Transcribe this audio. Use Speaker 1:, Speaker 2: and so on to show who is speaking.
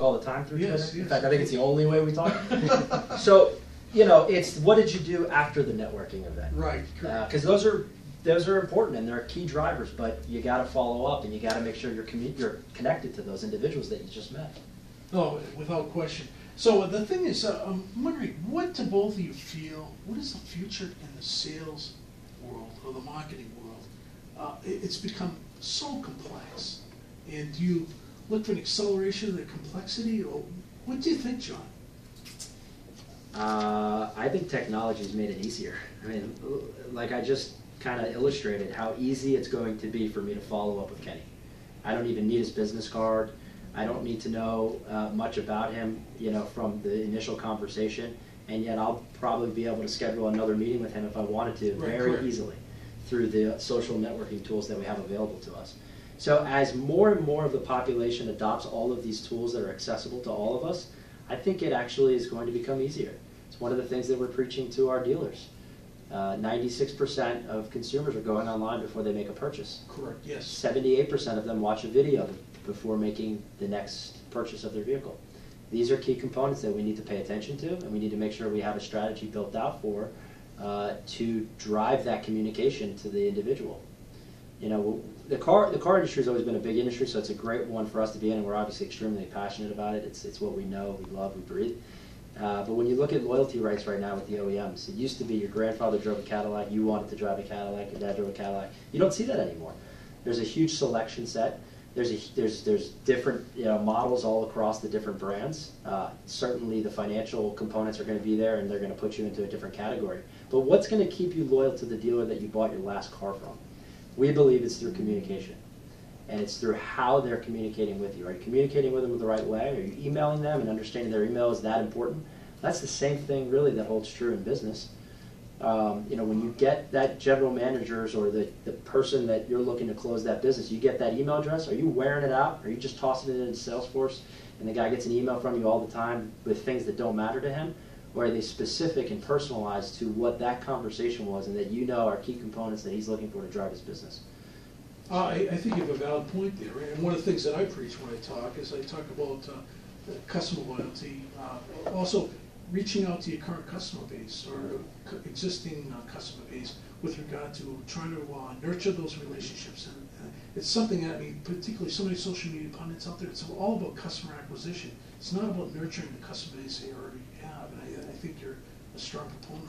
Speaker 1: talk all the time through Twitter.
Speaker 2: Yes.
Speaker 1: In fact, I think it's the only way we talk. So, you know, it's what did you do after the networking event?
Speaker 2: Right.
Speaker 1: Because those are important and they're key drivers, but you got to follow up and you got to make sure you're connected to those individuals that you just met.
Speaker 2: Oh, without question. So the thing is, I'm wondering, what do both of you feel, what is the future in the sales world or the marketing world? It's become so complex. And do you look for an acceleration of the complexity, or what do you think, John?
Speaker 1: I think technology has made it easier. I mean, like I just kind of illustrated how easy it's going to be for me to follow up with Kenny. I don't even need his business card. I don't need to know much about him, you know, from the initial conversation, and yet I'll probably be able to schedule another meeting with him if I wanted to very easily through the social networking tools that we have available to us. So as more and more of the population adopts all of these tools that are accessible to all of us, I think it actually is going to become easier. It's one of the things that we're preaching to our dealers. 96% of consumers are going online before they make a purchase.
Speaker 2: Correct, yes.
Speaker 1: 78% of them watch a video before making the next purchase of their vehicle. These are key components that we need to pay attention to, and we need to make sure we have a strategy built out for to drive that communication to the individual. You know, the car industry has always been a big industry, so it's a great one for us to be in, and we're obviously extremely passionate about it. It's what we know, we love, we breathe. But when you look at loyalty rights right now with the OEMs, it used to be your grandfather drove a Cadillac, you wanted to drive a Cadillac, your dad drove a Cadillac. You don't see that anymore. There's a huge selection set. There's different models all across the different brands. Certainly the financial components are going to be there, and they're going to put you into a different category. But what's going to keep you loyal to the dealer that you bought your last car from? We believe it's through communication. And it's through how they're communicating with you. Are you communicating with them the right way? Are you emailing them and understanding their email is that important? That's the same thing really that holds true in business. You know, when you get that general managers or the person that you're looking to close that business, you get that email address, are you wearing it out? Are you just tossing it into Salesforce and the guy gets an email from you all the time with things that don't matter to him? Or are they specific and personalized to what that conversation was and that you know are key components that he's looking for to drive his business?
Speaker 2: I think you have a valid point there. And one of the things that I preach when I talk is I talk about customer loyalty, also reaching out to your current customer base or existing customer base with regard to trying to nurture those relationships. And it's something that, I mean, particularly so many social media pundits out there, it's all about customer acquisition. It's not about nurturing the customer base they already have. And I think you're a strong proponent.